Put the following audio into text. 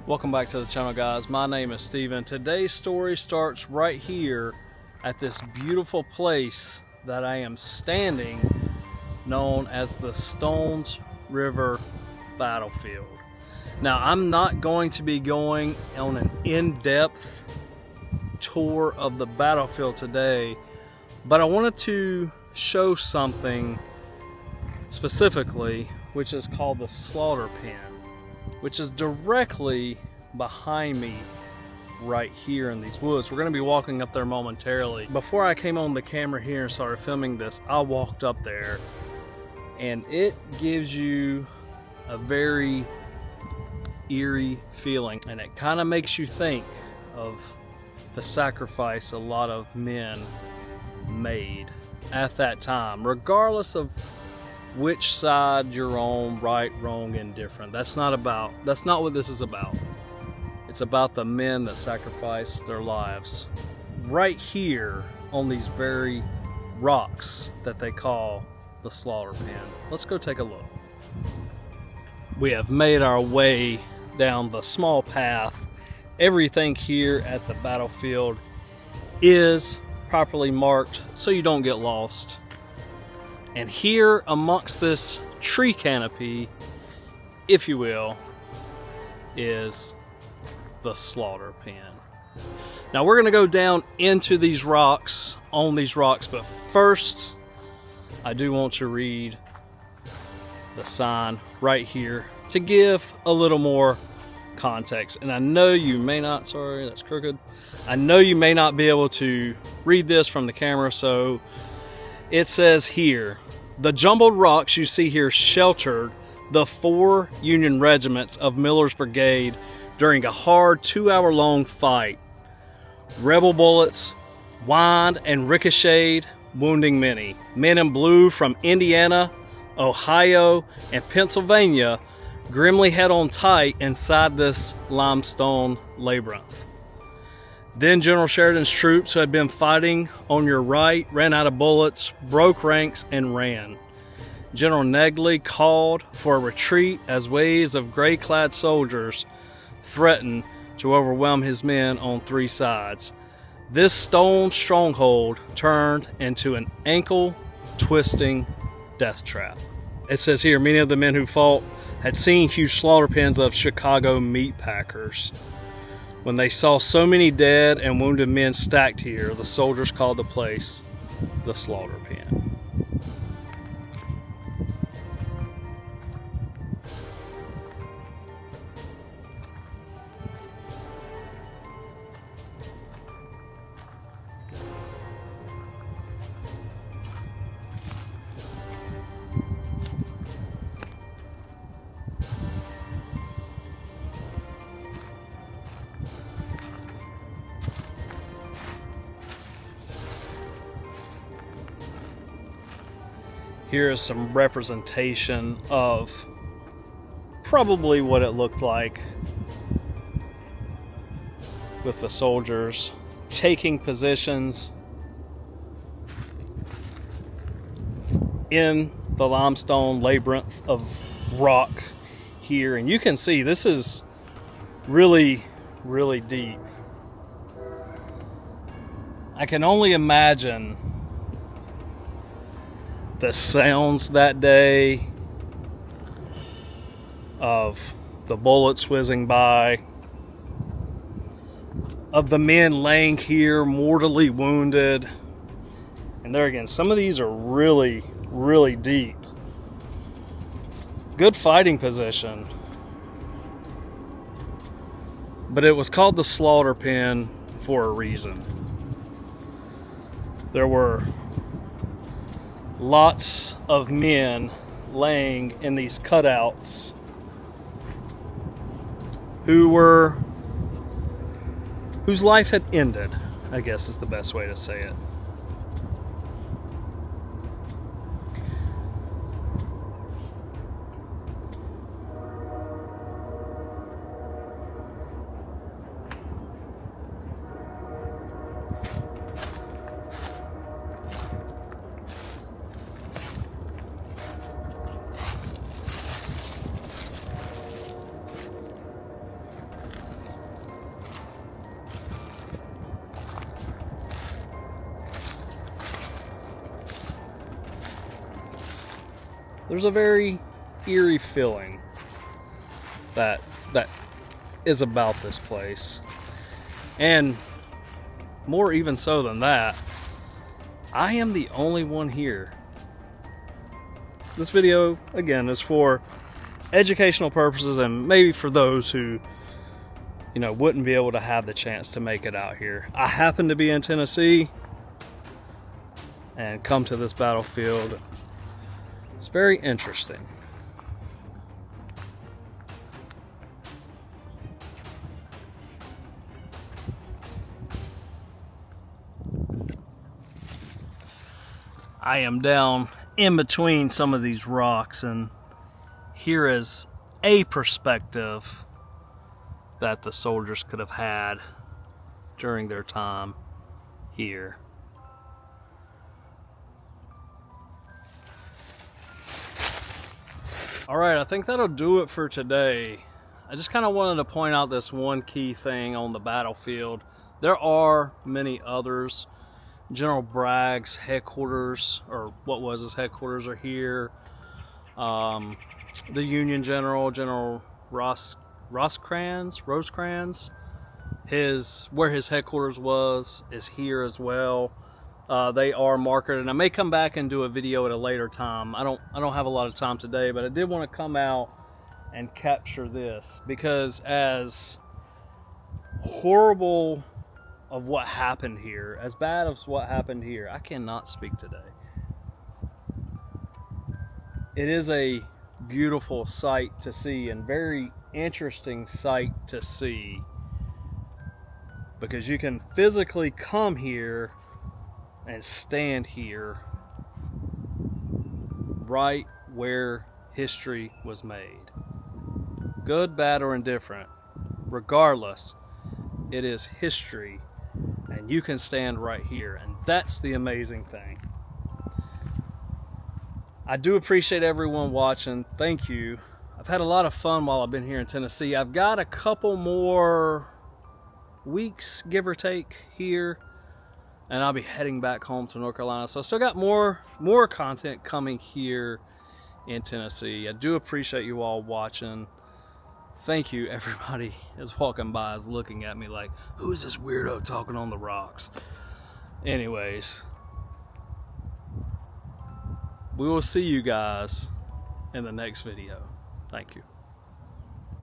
Welcome back to the channel, guys. My name is Steven. Today's story starts right here at this beautiful place that I am standing, known as the Stones River Battlefield. Now, I'm not going to be going on an in-depth tour of the battlefield today, but I wanted to show something specifically, which is called the slaughter pen, which is directly behind me right here in these woods. We're going to be walking up there momentarily. Before I came on the camera here and started filming this, I walked up there, and it gives you a very eerie feeling, and it kind of makes you think of the sacrifice a lot of men made at that time, regardless of which side you're on, right, wrong, indifferent. That's not what this is about. It's about the men that sacrificed their lives right here on these very rocks that they call the slaughter pen. Let's go take a look. We have made our way down the small path. Everything here at the battlefield is properly marked so you don't get lost. And here amongst this tree canopy, if you will, is the slaughter pen. Now we're gonna go down into these rocks, but first I do want to read the sign right here to give a little more context. And I know you may not, sorry, that's crooked. I know you may not be able to read this from the camera, so it says here, the jumbled rocks you see here sheltered the 4 Union regiments of Miller's brigade during a hard 2-hour-long fight. Rebel bullets whined and ricocheted, wounding many. Men in blue from Indiana, Ohio, and Pennsylvania grimly held on tight inside this limestone labyrinth. Then General Sheridan's troops, who had been fighting on your right, ran out of bullets, broke ranks, and ran. General Negley called for a retreat as waves of gray-clad soldiers threatened to overwhelm his men on 3 sides. This stone stronghold turned into an ankle-twisting death trap. It says here, many of the men who fought had seen huge slaughter pens of Chicago meat packers. When they saw so many dead and wounded men stacked here, the soldiers called the place the slaughter pen. Here is some representation of probably what it looked like with the soldiers taking positions in the limestone labyrinth of rock here. And you can see this is really, really deep. I can only imagine the sounds that day of the bullets whizzing by, of the men laying here mortally wounded. And there again, some of these are really, really deep. Good fighting position. But it was called the slaughter pen for a reason. There were lots of men laying in these cutouts whose life had ended, I guess is the best way to say it. there's a very eerie feeling that is about this place. And more even so than that, I am the only one here. This video, again, is for educational purposes and maybe for those who, you know, wouldn't be able to have the chance to make it out here. I happen to be in Tennessee and come to this battlefield. It's very interesting. I am down in between some of these rocks, and here is a perspective that the soldiers could have had during their time here. All right, I think that'll do it for today. I just kind of wanted to point out this one key thing on the battlefield. There are many others. General Bragg's headquarters, or what was his headquarters, are here. The Union General, General Rosecrans, where his headquarters was, is here as well. They are marketed, and I may come back and do a video at a later time. I don't have a lot of time today, but I did want to come out and capture this, because as horrible of what happened here, as bad as what happened here, I cannot speak today. It is a beautiful sight to see, and very interesting sight to see, because you can physically come here and stand here right where history was made. Good, bad, or indifferent, regardless, it is history, and you can stand right here, and that's the amazing thing. I do appreciate everyone watching. Thank you. I've had a lot of fun while I've been here in Tennessee. I've got a couple more weeks, give or take, here, and I'll be heading back home to North Carolina. So I still got more content coming here in Tennessee. I do appreciate you all watching. Thank you. Everybody is walking by, is looking at me like, who's this weirdo talking on the rocks? Anyways, we will see you guys in the next video. Thank you.